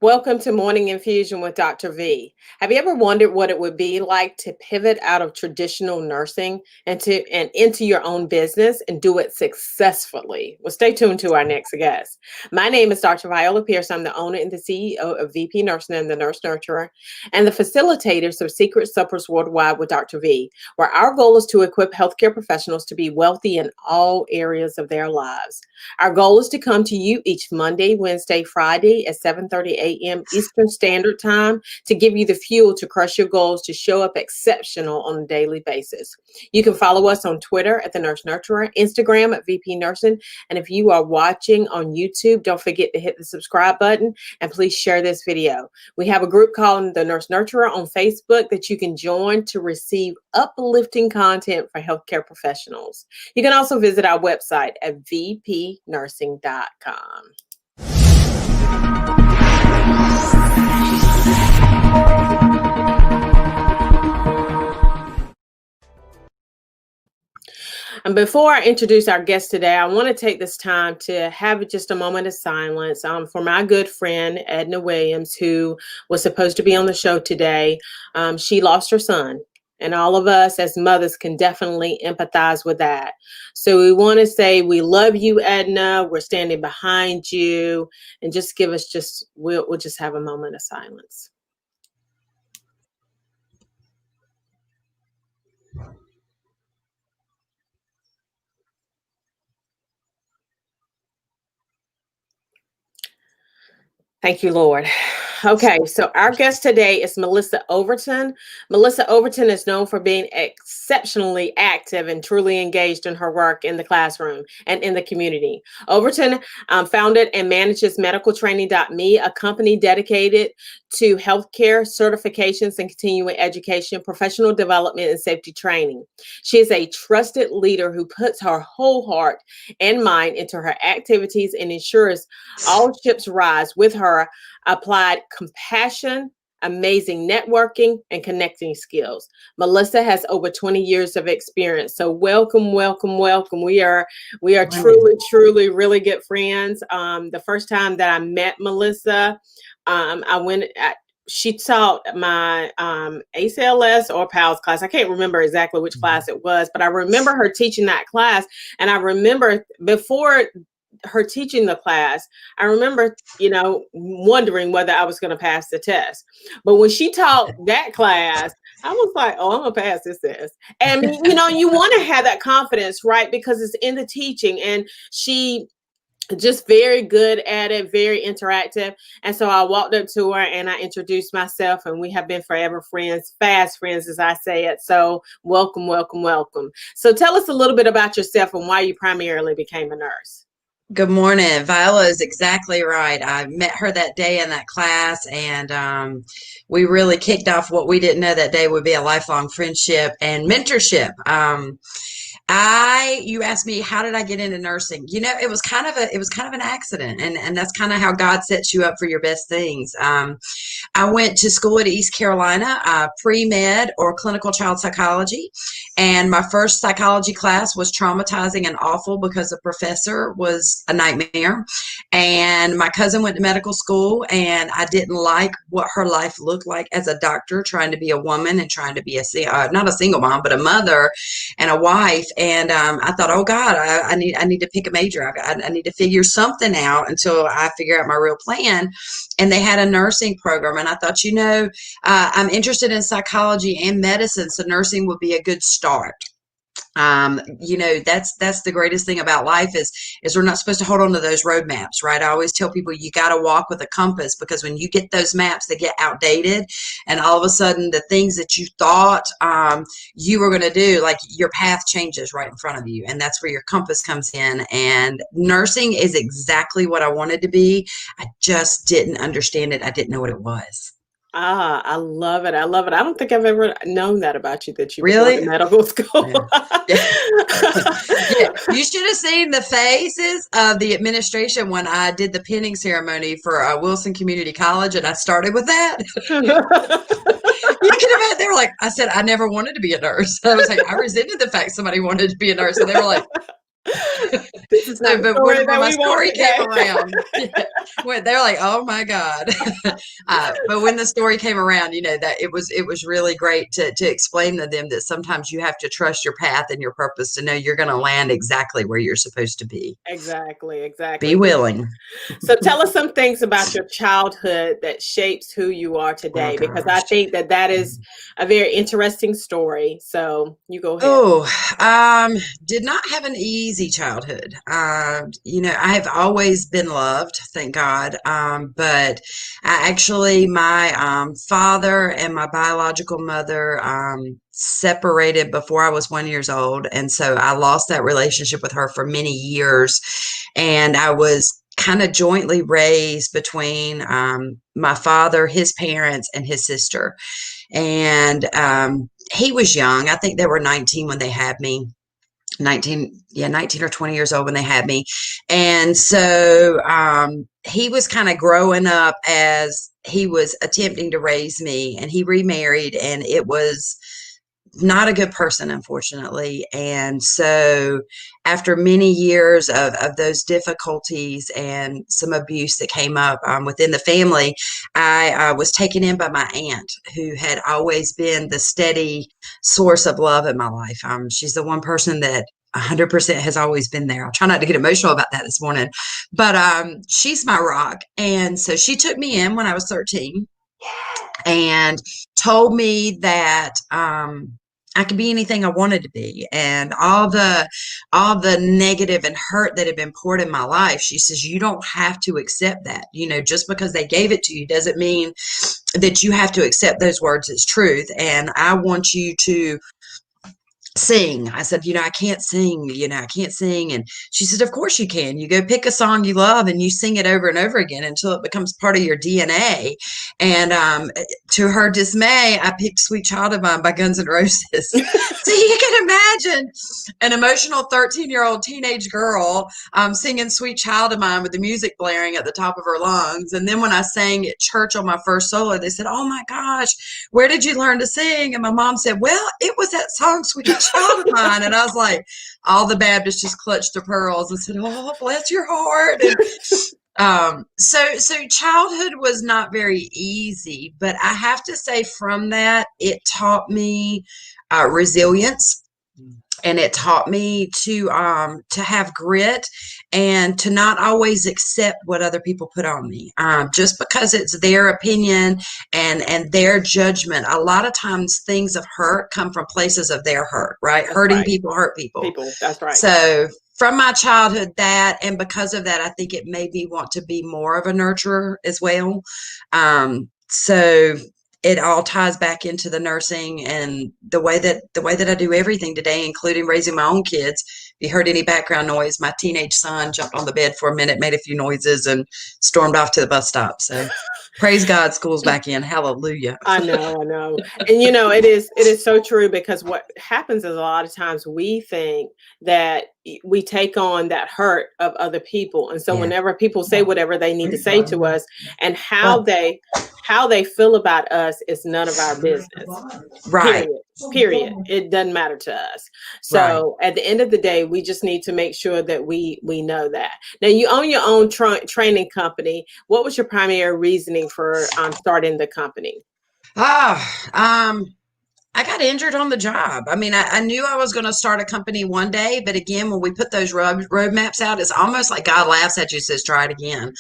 Welcome to Morning Infusion with Dr. V. Have you ever wondered what it would be like to pivot out of traditional nursing and into your own business and do it successfully? Well, stay tuned to our next guest. My name is Dr. Viola Pierce. I'm the owner and the CEO of VP Nursing and the Nurse Nurturer and the facilitators of Secret Suppers Worldwide with Dr. V, where our goal is to equip healthcare professionals to be wealthy in all areas of their lives. Our goal is to come to you each Monday, Wednesday, Friday at 7:30 a.m. Eastern Standard Time to give you the fuel to crush your goals to show up exceptional on a daily basis. You can follow us on Twitter at The Nurse Nurturer, Instagram at VP Nursing, and if you are watching on YouTube, don't forget to hit the subscribe button and please share this video. We have a group called The Nurse Nurturer on Facebook that you can join to receive uplifting content for healthcare professionals. You can also visit our website at vpnursing.com. And before I introduce our guest today, I want to take this time to have just a moment of silence for my good friend, Edna Williams, who was supposed to be on the show today. She lost her son. And all of us as mothers can definitely empathize with that. So we want to say we love you, Edna. We're standing behind you. And just give us we'll just have a moment of silence. Thank you, Lord. Okay, so our guest today is Melissa Overton. Melissa Overton is known for being exceptionally active and truly engaged in her work in the classroom and in the community. Overton founded and manages medicaltraining.me, a company dedicated to healthcare certifications and continuing education, professional development, and safety training. She is a trusted leader who puts her whole heart and mind into her activities and ensures all ships rise with her applied compassion, amazing networking, and connecting skills. Melissa has over 20 years of experience. So welcome, welcome, welcome. We are truly, truly really good friends. The first time that I met Melissa, she taught my ACLS or PALS class. I can't remember exactly which class it was, but I remember her teaching that class. And I remember before her teaching the class, I remember, wondering whether I was going to pass the test. But when she taught that class, I was like, oh, I'm going to pass this test. And, you want to have that confidence, right? Because it's in the teaching. And she just very good at it, very interactive. And so I walked up to her and I introduced myself, and we have been forever friends, fast friends, as I say it. So welcome, welcome, welcome. So tell us a little bit about yourself and why you primarily became a nurse. Good morning. Viola is exactly right. I met her that day in that class, and we really kicked off what we didn't know that day would be a lifelong friendship and mentorship. You asked me, how did I get into nursing? It was kind of an accident, and that's kind of how God sets you up for your best things. I went to school at East Carolina, pre-med or clinical child psychology. And my first psychology class was traumatizing and awful because the professor was a nightmare. And my cousin went to medical school, and I didn't like what her life looked like as a doctor, trying to be a woman and trying to be not a single mom, but a mother and a wife. And I thought, oh God, I need to pick a major. I need to figure something out until I figure out my real plan. And they had a nursing program, and I thought, I'm interested in psychology and medicine, so nursing would be a good start. That's the greatest thing about life is we're not supposed to hold on to those roadmaps, right? I always tell people you got to walk with a compass, because when you get those maps, they get outdated, and all of a sudden the things that you thought you were going to do, like your path changes right in front of you, and that's where your compass comes in. And nursing is exactly what I wanted to be. I just didn't understand it. I didn't know what it was. Ah, I love it. I love it. I don't think I've ever known that about you, that you were Really? going to medical school. Yeah. Yeah. You should have seen the faces of the administration when I did the pinning ceremony for Wilson Community College, and I started with that. You can imagine, they were like, I said, I never wanted to be a nurse. I was like, I resented the fact somebody wanted to be a nurse, and they were like, This is not So, the but story when that my we want story came today. around, when they're like, "Oh my God!" But when the story came around, that it was really great to explain to them that sometimes you have to trust your path and your purpose to know you're going to land exactly where you're supposed to be. Exactly, Be exactly. willing. So tell us some things about your childhood that shapes who you are Oh today, because I gosh. think that that is a very interesting story. So you go ahead. Oh, did not have an easy childhood. I have always been loved, thank God. But my father and my biological mother separated before I was 1 years old, and so I lost that relationship with her for many years, and I was kind of jointly raised between my father, his parents, and his sister. And he was young. I think they were 19 when they had me. 19, yeah, 19 or 20 years old when they had me. And so he was kind of growing up as he was attempting to raise me, and he remarried, and it was not a good person, unfortunately. And so, after many years of those difficulties and some abuse that came up within the family, I was taken in by my aunt, who had always been the steady source of love in my life. She's the one person that 100% has always been there. I'll try not to get emotional about that this morning, but she's my rock. And so she took me in when I was 13 and told me that I could be anything I wanted to be, and all the negative and hurt that had been poured in my life. She says, you don't have to accept that. Just because they gave it to you doesn't mean that you have to accept those words as truth. And I want you to sing. I said, I can't sing, I can't sing. And she said, of course you can. You go pick a song you love and you sing it over and over again until it becomes part of your DNA. And to her dismay, I picked Sweet Child of Mine by Guns N' Roses. So you can imagine an emotional 13-year-old teenage girl singing Sweet Child of Mine with the music blaring at the top of her lungs. And then when I sang at church on my first solo, they said, oh my gosh, where did you learn to sing? And my mom said, well, it was that song, Sweet Child of Mine. And I was like, all the Baptists just clutched their pearls and said, oh, bless your heart. And so childhood was not very easy, but I have to say from that, it taught me resilience, and it taught me to have grit and to not always accept what other people put on me, just because it's their opinion and their judgment. A lot of times things of hurt come from places of their hurt, right? That's Hurting right. people hurt people. People, that's right. So from my childhood, and because of that, I think it made me want to be more of a nurturer as well. So it all ties back into the nursing and the way that I do everything today, including raising my own kids. If you heard any background noise, my teenage son jumped on the bed for a minute, made a few noises, and stormed off to the bus stop. So praise God, school's back in. Hallelujah. I know, I know. And it is so true, because what happens is a lot of times we think that we take on that hurt of other people. And so Yeah. whenever people say whatever they need to say to us, and Well, how they feel about us is none of our business. right, Period. Period. It doesn't matter to us. right. So at the end of the day, we just need to make sure that we know that. Now, you own your own training company. What was your primary reasoning for starting the company? Ah, I got injured on the job. I mean, I knew I was going to start a company one day, but again, when we put those roadmaps out, it's almost like God laughs at you, says, try it again.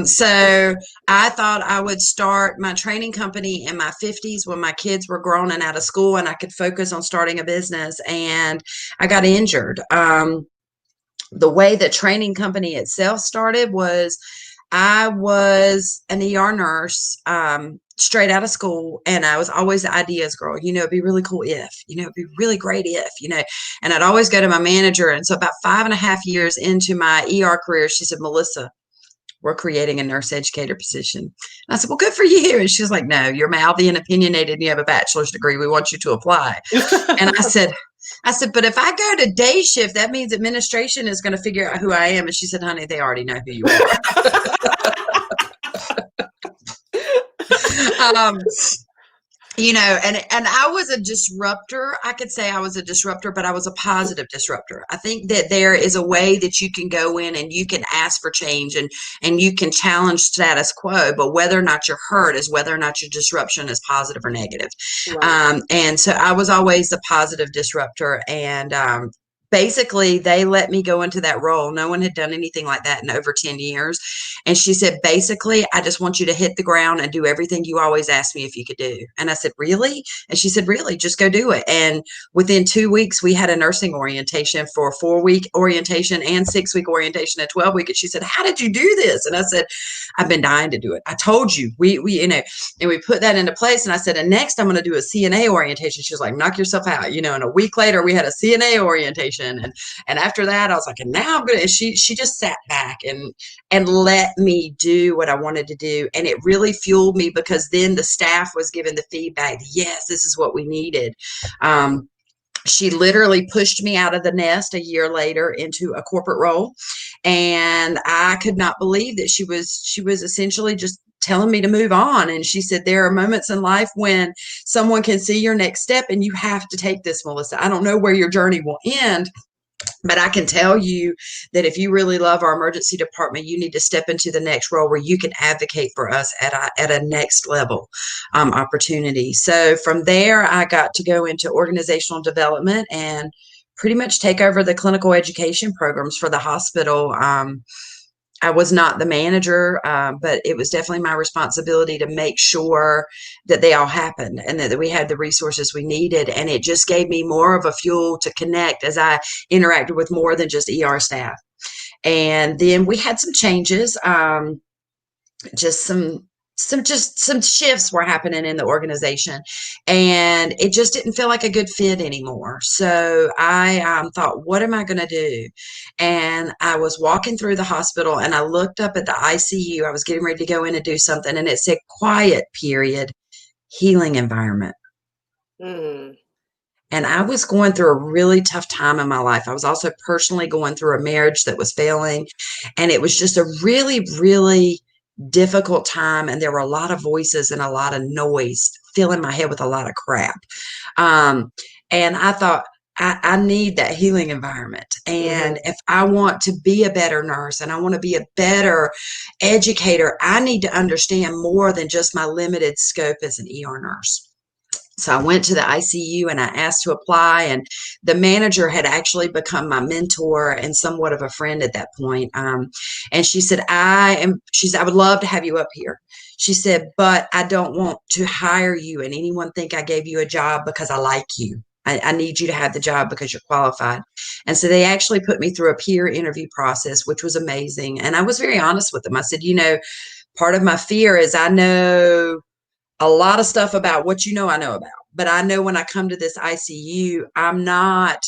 So I thought I would start my training company in my 50s when my kids were grown and out of school, and I could focus on starting a business. And I got injured. The way the training company itself started was I was an ER nurse, straight out of school, and I was always the ideas girl. It'd be really cool if, it'd be really great if, and I'd always go to my manager. And so about 5.5 years into my ER career, she said, Melissa, we're creating a nurse educator position. And I said, well, good for you. And she's like, no, you're mouthy and opinionated and you have a bachelor's degree. We want you to apply. And I said, but if I go to day shift, that means administration is going to figure out who I am. And she said, honey, they already know who you are. And I was a disruptor. I could say I was a disruptor, but I was a positive disruptor. I think that there is a way that you can go in and you can ask for change, and you can challenge status quo, but whether or not you're hurt is whether or not your disruption is positive or negative. Right. And so I was always the positive disruptor. And basically, they let me go into that role. No one had done anything like that in over 10 years. And she said, basically, I just want you to hit the ground and do everything you always asked me if you could do. And I said, really? And she said, really, just go do it. And within 2 weeks, we had a nursing orientation for a 4-week orientation and 6-week orientation and 12-week. And she said, how did you do this? And I said, I've been dying to do it. I told you, and we put that into place. And I said, and next I'm going to do a CNA orientation. She was like, knock yourself out, and a week later we had a CNA orientation. And after that, I was like, and now I'm going to, and she just sat back and let me do what I wanted to do. And it really fueled me, because then the staff was given the feedback. Yes, this is what we needed. She literally pushed me out of the nest a year later into a corporate role. And I could not believe that she was essentially just telling me to move on. And she said, there are moments in life when someone can see your next step, and you have to take this, Melissa. I don't know where your journey will end, but I can tell you that if you really love our emergency department, you need to step into the next role where you can advocate for us at a next level opportunity. So from there, I got to go into organizational development and pretty much take over the clinical education programs for the hospital. I was not the manager, but it was definitely my responsibility to make sure that they all happened and that we had the resources we needed. And it just gave me more of a fuel to connect as I interacted with more than just ER staff. And then we had some changes, just some shifts were happening in the organization, and it just didn't feel like a good fit anymore. So I thought, what am I going to do? And I was walking through the hospital, and I looked up at the ICU. I was getting ready to go in and do something, and it said quiet period, healing environment. Mm. And I was going through a really tough time in my life. I was also personally going through a marriage that was failing, and it was just a really, really difficult time. And there were a lot of voices and a lot of noise filling my head with a lot of crap. Um, and I thought, I need that healing environment. And Mhm. if I want to be a better nurse and I want to be a better educator, I need to understand more than just my limited scope as an ER nurse. So I went to the ICU and I asked to apply, and the manager had actually become my mentor and somewhat of a friend at that point. And she said, I would love to have you up here. She said, but I don't want to hire you and anyone think I gave you a job because I like you. I need you to have the job because you're qualified. And so they actually put me through a peer interview process, which was amazing. And I was very honest with them. I said, part of my fear is I know a lot of stuff about what I know about. But I know when I come to this ICU, I'm not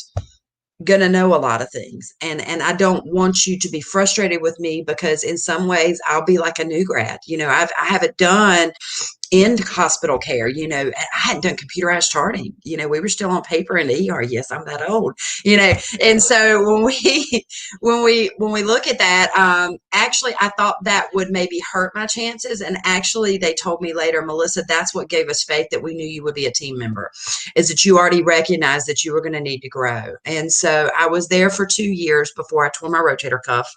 going to know a lot of things. And I don't want you to be frustrated with me, because in some ways I'll be like a new grad. I haven't done in hospital care. I hadn't done computerized charting. We were still on paper in the ER. Yes, I'm that old. And so when we look at that, actually, I thought that would maybe hurt my chances. And actually, they told me later, Melissa, that's what gave us faith that we knew you would be a team member, is that you already recognized that you were going to need to grow. And so I was there for 2 years before I tore my rotator cuff.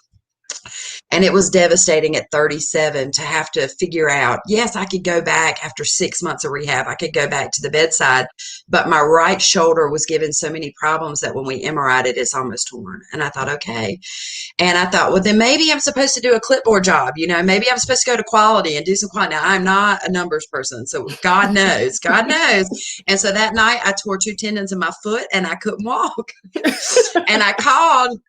And it was devastating at 37 to have to figure out, yes, I could go back after 6 months of rehab. I could go back to the bedside, but my right shoulder was given so many problems that when we MRI'd it, it's almost torn. And I thought, okay. And I thought, well, then maybe I'm supposed to do a clipboard job. Maybe I'm supposed to go to quality and do some quality. Now, I'm not a numbers person. So God knows, God knows. And so that night I tore 2 tendons in my foot and I couldn't walk. And I called.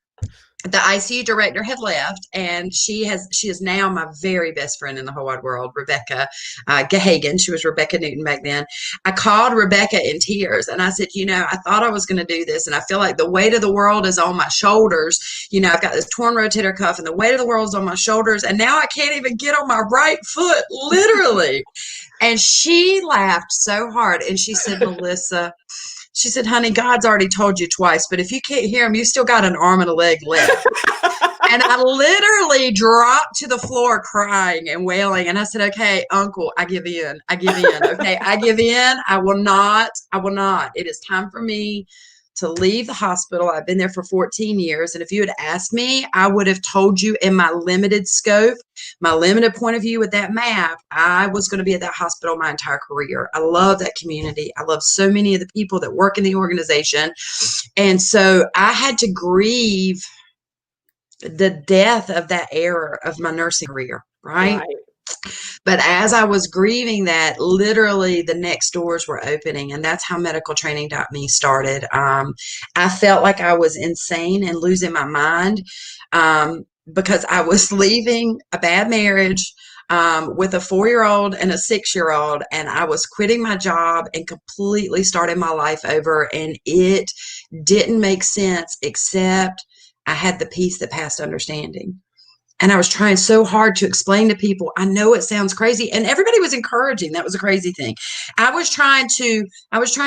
The ICU director had left, and she is now my very best friend in the whole wide world, Rebecca Gahagan. She was Rebecca Newton back then. I called Rebecca in tears, and I said, I thought I was going to do this, and I feel like the weight of the world is on my shoulders. I've got this torn rotator cuff, and the weight of the world is on my shoulders, and now I can't even get on my right foot, literally. And she laughed so hard, and she said, Melissa, She said, honey, God's already told you twice, but if you can't hear him, you still got an arm and a leg left. And I literally dropped to the floor crying and wailing. And I said, okay, uncle, I give in. I give in. Okay, I give in. I will not. I will not. It is time for me to leave the hospital. I've been there for 14 years. And if you had asked me, I would have told you in my limited scope, my limited point of view with that map, I was going to be at that hospital my entire career. I love that community. I love so many of the people that work in the organization. And so I had to grieve the death of that era of my nursing career, right? But as I was grieving that, literally the next doors were opening, and that's how medicaltraining.me started. I felt like I was insane and losing my mind because I was leaving a bad marriage with a 4-year-old and a 6-year-old, and I was quitting my job and completely starting my life over, and it didn't make sense except I had the peace that passed understanding. And I was trying so hard to explain to people, I know it sounds crazy. And everybody was encouraging. That was a crazy thing. I was trying to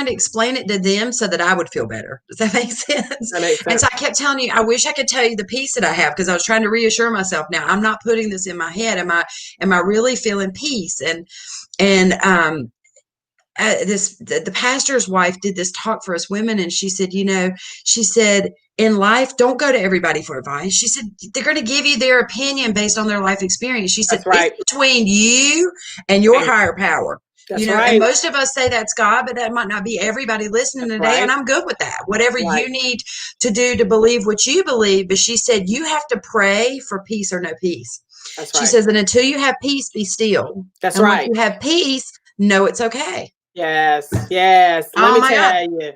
explain it to them so that I would feel better. Does that make sense? That makes sense. And so I kept telling you, I wish I could tell you the peace that I have, because I was trying to reassure myself. Now, I'm not putting this in my head. Am I really feeling peace? And the pastor's wife did this talk for us women, and she said, in life, don't go to everybody for advice. She said, they're going to give you their opinion based on their life experience. She said, it's between you and your higher power. And most of us say that's God, but that might not be everybody listening today. And I'm good with that. Whatever you need to do to believe what you believe. But she said, you have to pray for peace or no peace. She says, and until you have peace, be still. That's and right. Once you have peace, know it's okay. Yes. Let me tell you.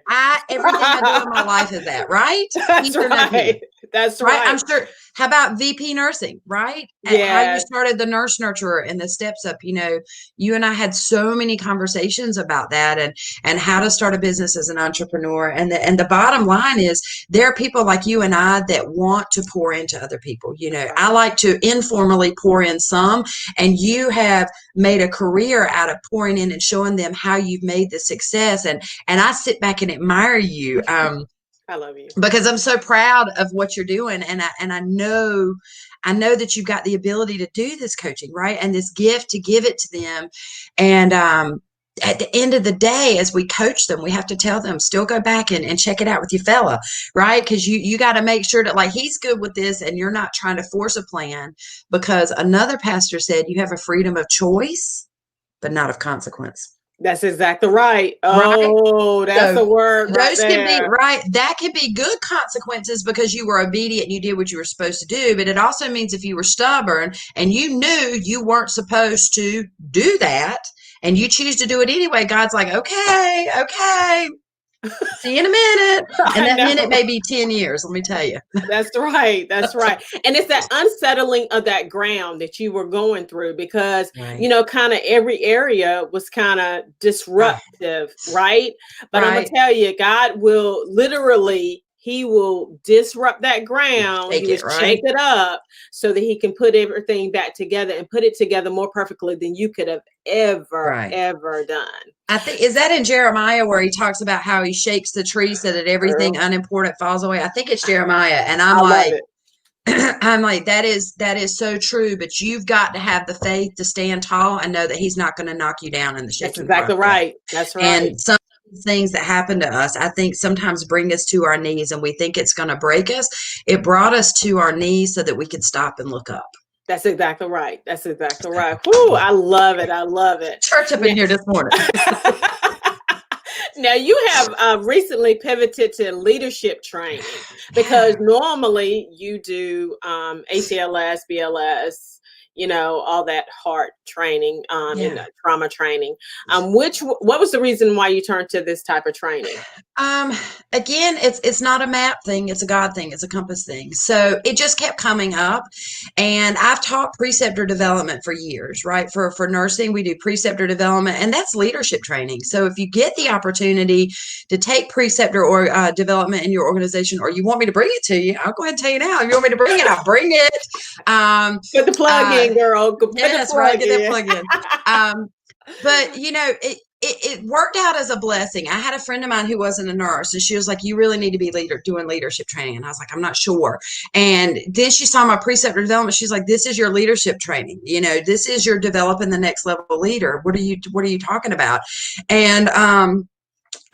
Everything I do in my life is that, right? That's right. That's right. I'm sure. How about VP nursing, right? And how you started the Nurse Nurturer and the steps up. You and I had so many conversations about that and how to start a business as an entrepreneur. And the bottom line is there are people like you and I that want to pour into other people. I like to informally pour in some, and you have made a career out of pouring in and showing them how you've made the success. And I sit back and admire you. I love you because I'm so proud of what you're doing. And I know that you've got the ability to do this coaching, right? And this gift to give it to them. And, at the end of the day, as we coach them, we have to tell them, still go back and check it out with your fella, right? Because you got to make sure that like he's good with this and you're not trying to force a plan, because another pastor said you have a freedom of choice, but not of consequence. That's exactly right. Oh, that's the word. Those can be right. That can be good consequences because you were obedient and you did what you were supposed to do. But it also means if you were stubborn and you knew you weren't supposed to do that and you choose to do it anyway, God's like, okay. See you in a minute. And that minute may be 10 years, let me tell you. That's right. And it's that unsettling of that ground that you were going through because, kind of every area was kind of disruptive, right? But I'm going to tell you, God will literally, he will disrupt that ground. He will shake it up so that he can put everything back together and put it together more perfectly than you could have ever done. I think, is that in Jeremiah where he talks about how he shakes the tree so that everything unimportant falls away? I think it's Jeremiah. And I'm like, that is so true, but you've got to have the faith to stand tall and know that he's not going to knock you down in the shaking. That's exactly right. That's right. And some things that happen to us, I think sometimes bring us to our knees and we think it's going to break us. It brought us to our knees so that we could stop and look up. That's exactly right. Whew, I love it. Church up in here this morning. Now you have recently pivoted to leadership training because normally you do ACLS, BLS, all that heart training and trauma training. What was the reason why you turned to this type of training? Again, it's not a map thing. It's a God thing. It's a compass thing. So it just kept coming up. And I've taught preceptor development for years, right? For nursing, we do preceptor development, and that's leadership training. So if you get the opportunity to take preceptor or development in your organization, or you want me to bring it to you, I'll go ahead and tell you now. If you want me to bring it, I'll bring it. Get the plug in, girl. Yes, right. Get that plug in. But it worked out as a blessing. I had a friend of mine who wasn't a nurse, and she was like, "You really need to be doing leadership training." And I was like, "I'm not sure." And then she saw my preceptor development. She's like, "This is your leadership training. This is your developing the next level leader. What are you talking about?" And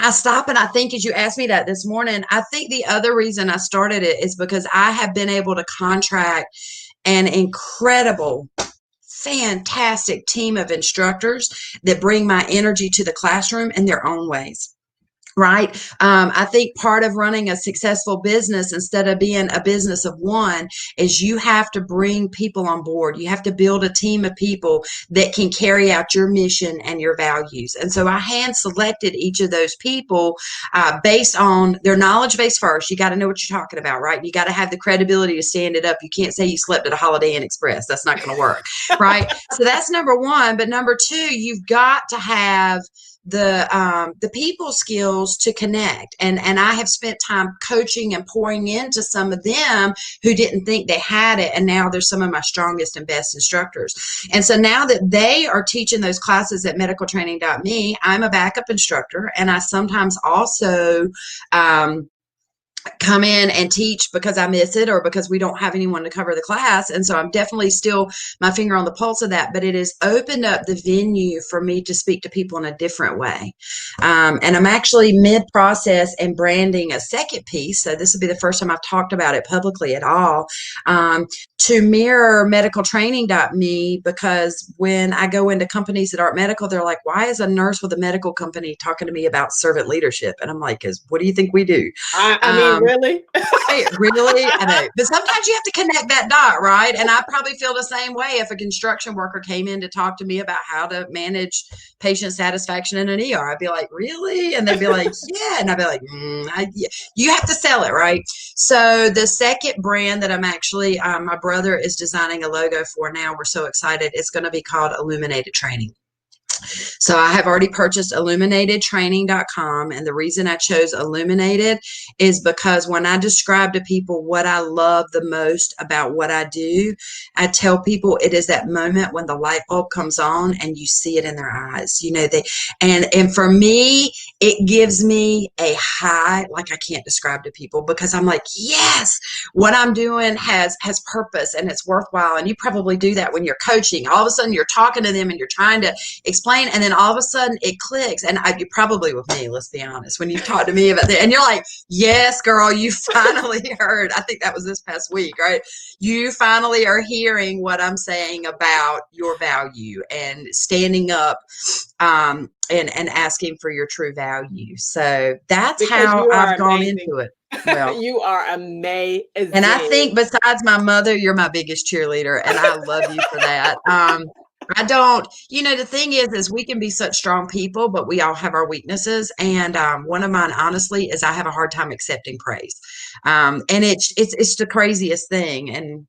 I stop and I think, as you asked me that this morning, I think the other reason I started it is because I have been able to contract an incredible, fantastic team of instructors that bring my energy to the classroom in their own ways. Right. I think part of running a successful business, instead of being a business of one, is you have to bring people on board. You have to build a team of people that can carry out your mission and your values. And so I hand selected each of those people based on their knowledge base first. You got to know what you're talking about, right? You got to have the credibility to stand it up. You can't say you slept at a Holiday Inn Express. That's not going to work. Right. So that's number one. But number two, you've got to have the people skills to connect, and I have spent time coaching and pouring into some of them who didn't think they had it, and now they're some of my strongest and best instructors. And so now that they are teaching those classes at medicaltraining.me, I'm a backup instructor, and I sometimes also come in and teach because I miss it or because we don't have anyone to cover the class. And so I'm definitely still my finger on the pulse of that, but it has opened up the venue for me to speak to people in a different way. And I'm actually mid-process and branding a second piece. So this will be the first time I've talked about it publicly at all, to mirror medicaltraining.me, because when I go into companies that aren't medical, they're like, why is a nurse with a medical company talking to me about servant leadership? And I'm like, what do you think we do? I mean, really? Right, really? I know. But sometimes you have to connect that dot, right? And I probably feel the same way if a construction worker came in to talk to me about how to manage patient satisfaction in an ER. I'd be like, really? And they'd be like, yeah. And I'd be like, you have to sell it, right? So the second brand that I'm actually, my brother is designing a logo for now. We're so excited. It's going to be called Illuminated Training. So I have already purchased illuminatedtraining.com. And the reason I chose Illuminated is because when I describe to people what I love the most about what I do, I tell people it is that moment when the light bulb comes on and you see it in their eyes. And for me, it gives me a high, like I can't describe to people, because I'm like, yes, what I'm doing has purpose and it's worthwhile. And you probably do that when you're coaching. All of a sudden you're talking to them and you're trying to explain, and then all of a sudden it clicks. And you probably with me, let's be honest, when you've talked to me about that and you're like, yes, girl, you finally heard. I think that was this past week, right? You finally are hearing what I'm saying about your value and standing up and asking for your true value. So that's Because how you are I've gone amazing. into it. Well, You are amazing. and I think besides my mother, you're my biggest cheerleader, and I love you for that. I don't, the thing is we can be such strong people, but we all have our weaknesses. And one of mine, honestly, is I have a hard time accepting praise. And it's the craziest thing. And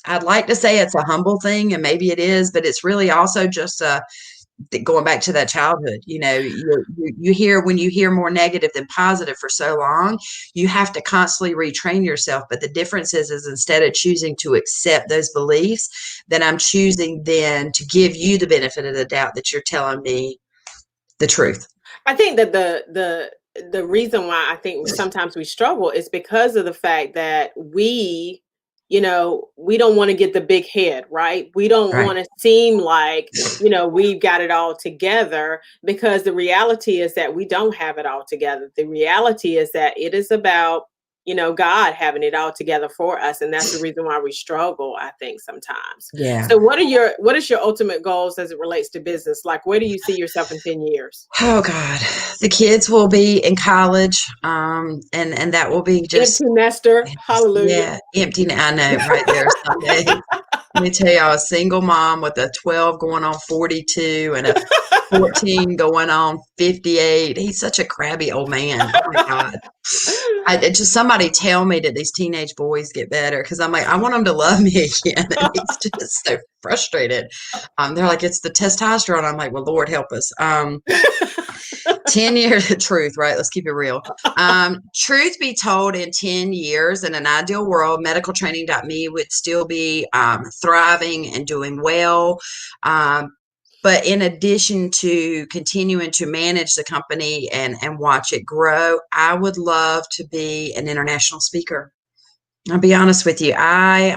I'd like to say it's a humble thing, and maybe it is, but it's really also just going back to that childhood. You hear, when you hear more negative than positive for so long, you have to constantly retrain yourself. But the difference is instead of choosing to accept those beliefs, then I'm choosing then to give you the benefit of the doubt that you're telling me the truth. I think that the reason why I think sometimes we struggle is because of the fact that we don't want to get the big head, right? We don't Right. want to seem like, we've got it all together, because the reality is that we don't have it all together. The reality is that it is about, God having it all together for us. And that's the reason why we struggle, I think, sometimes. Yeah. So what is your ultimate goals as it relates to business? Like, where do you see yourself in 10 years? Oh God, the kids will be in college, and that will be just Empty nester. Hallelujah. yeah, empty. I know, right there, Sunday. Let me tell y'all, a single mom with a 12 going on 42 and a 14 going on 58. He's such a crabby old man. Oh my God. Just somebody tell me that these teenage boys get better, because I'm like, I want them to love me again. And he's just so frustrated. They're like, it's the testosterone. I'm like, well, Lord help us. 10 years of truth, right? Let's keep it real. Truth be told, in 10 years, in an ideal world, medicaltraining.me would still be thriving and doing well. But in addition to continuing to manage the company and watch it grow, I would love to be an international speaker. I'll be honest with you. I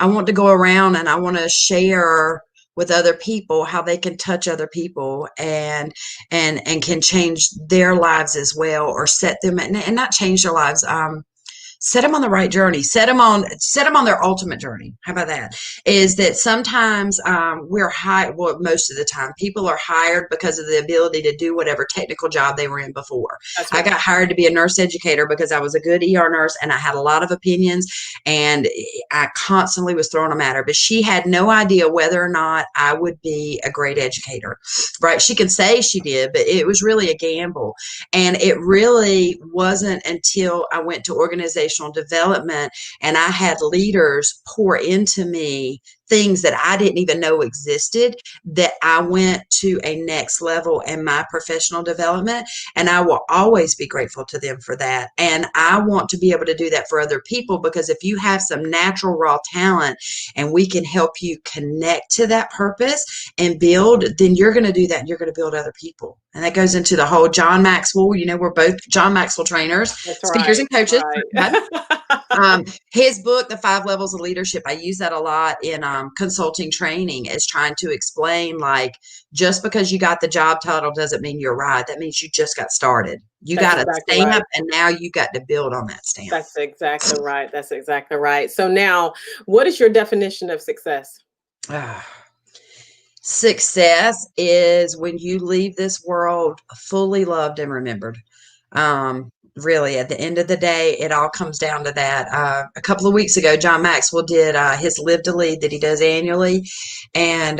want to go around and I want to share with other people how they can touch other people and can change their lives as well, or set them and not change their lives. Set them on the right journey, set them on their ultimate journey. How about that? Is that sometimes we're hired, well, most of the time people are hired because of the ability to do whatever technical job they were in before. That's I right. got hired to be a nurse educator because I was a good ER nurse and I had a lot of opinions, and I constantly was throwing them at her, but she had no idea whether or not I would be a great educator, right? She could say she did, but it was really a gamble. And it really wasn't until I went to organizational development and I had leaders pour into me things that I didn't even know existed, that I went to a next level in my professional development. And I will always be grateful to them for that. And I want to be able to do that for other people, because if you have some natural raw talent and we can help you connect to that purpose and build, then you're going to do that and you're going to build other people. And that goes into the whole John Maxwell, we're both John Maxwell trainers, That's speakers right. and coaches. Right. His book, The 5 Levels of Leadership, I use that a lot in consulting training, is trying to explain, like, just because you got the job title doesn't mean you're right. That means you just got started. You That's got a exactly right. stamp, and now you got to build on that stamp. That's exactly right. That's exactly right. So now, what is your definition of success? Success is when you leave this world fully loved and remembered. Really, at the end of the day, it all comes down to that. A couple of weeks ago, John Maxwell did his Live to Lead that he does annually, and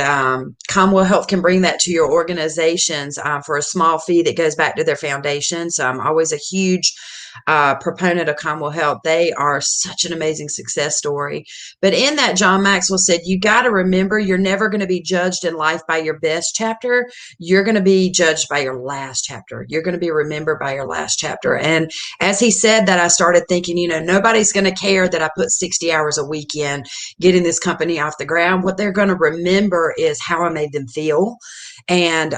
Commonwealth Health can bring that to your organizations for a small fee that goes back to their foundations. I'm always a huge proponent of Commonwealth Health. They are such an amazing success story. But in that, John Maxwell said, you got to remember, you're never going to be judged in life by your best chapter. You're going to be judged by your last chapter. You're going to be remembered by your last chapter. And as he said that, I started thinking, nobody's going to care that I put 60 hours a week in getting this company off the ground. What they're going to remember is how I made them feel, and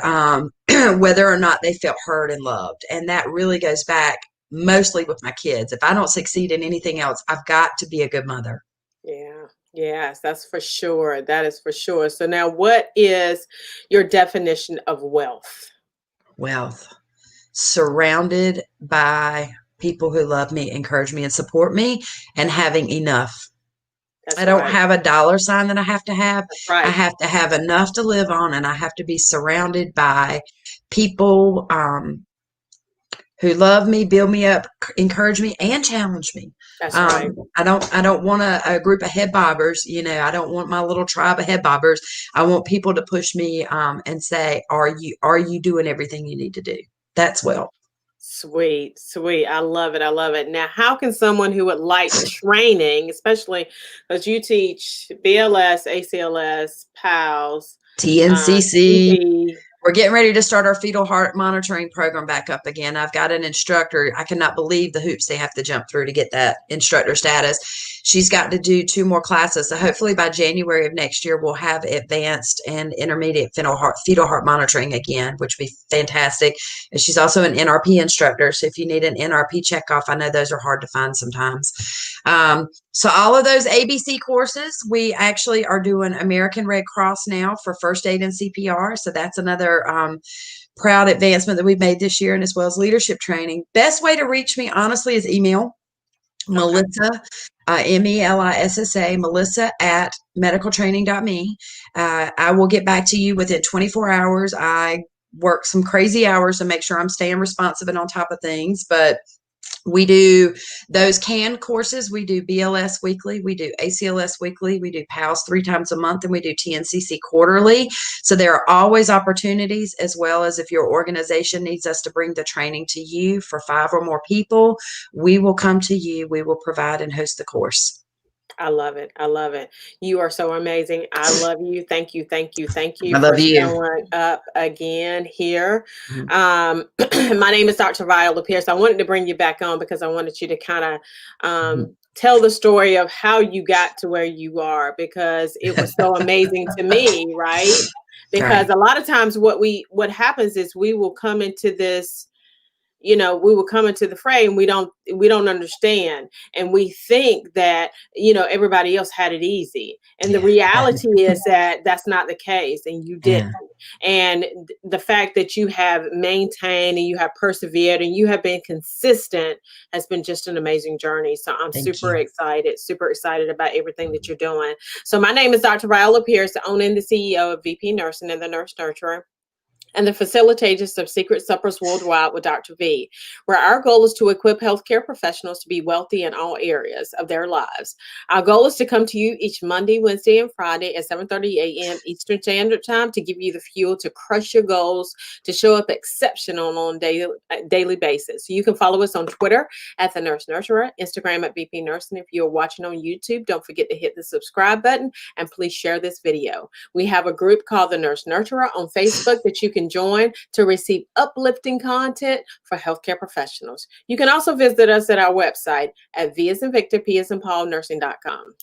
whether or not they felt heard and loved. And that really goes back mostly with my kids. If I don't succeed in anything else, I've got to be a good mother. Yeah. Yes, that's for sure. That is for sure. So now, what is your definition of wealth? Wealth. Surrounded by people who love me, encourage me, and support me, and having enough. That's I don't right. have a dollar sign that I have to have. That's I right. have to have enough to live on, and I have to be surrounded by people who love me, build me up, encourage me, and challenge me. That's right. I don't want a group of head bobbers. I don't want my little tribe of head bobbers. I want people to push me and say, are you doing everything you need to do? That's well. Sweet, sweet. I love it. I love it. Now, how can someone who would like training, especially because you teach BLS, ACLS, PALS, TNCC. TP? We're getting ready to start our fetal heart monitoring program back up again. I've got an instructor. I cannot believe the hoops they have to jump through to get that instructor status. She's got to do 2 more classes. So hopefully by January of next year, we'll have advanced and intermediate fetal heart monitoring again, which would be fantastic. And she's also an NRP instructor. So if you need an NRP checkoff, I know those are hard to find sometimes. So all of those ABC courses, we actually are doing American Red Cross now for first aid and CPR. So that's another proud advancement that we've made this year, and as well as leadership training. Best way to reach me, honestly, is email. Okay. Melissa, Melissa, Melissa at medicaltraining.me. I will get back to you within 24 hours. I work some crazy hours to make sure I'm staying responsive and on top of things, but we do those canned courses. We do BLS weekly. We do ACLS weekly. We do PALS 3 times a month, and we do TNCC quarterly. So there are always opportunities, as well as if your organization needs us to bring the training to you for 5 or more people, we will come to you. We will provide and host the course. I love it. I love it. You are so amazing. I love you. Thank you. Thank you. Thank you I for love you. showing up again here. Mhm. My name is Dr. Viola Pierce. I wanted to bring you back on because I wanted you to kind of Mhm. tell the story of how you got to where you are, because it was so amazing to me, right? because Right. a lot of times what happens is we will come into this, we will come into the fray, and we don't understand, and we think that everybody else had it easy, and the Yeah. reality is that that's not the case, and you didn't. Yeah. And the fact that you have maintained and you have persevered and you have been consistent has been just an amazing journey. So I'm Thank you. super excited about everything that you're doing. So my name is Dr. Viola Pierce, the owner and the CEO of VP Nursing and the Nurse Nurturer, and the facilitators of Secret Suppers Worldwide with Dr. V, where our goal is to equip healthcare professionals to be wealthy in all areas of their lives. Our goal is to come to you each Monday, Wednesday, and Friday at 7:30 a.m. Eastern Standard Time to give you the fuel to crush your goals, to show up exceptional on a daily basis. So you can follow us on Twitter at The Nurse Nurturer, Instagram at VP Nursing. If you're watching on YouTube, don't forget to hit the subscribe button, and please share this video. We have a group called The Nurse Nurturer on Facebook that you can join to receive uplifting content for healthcare professionals. You can also visit us at our website at V as in Victor, P as in Paul, nursing.com.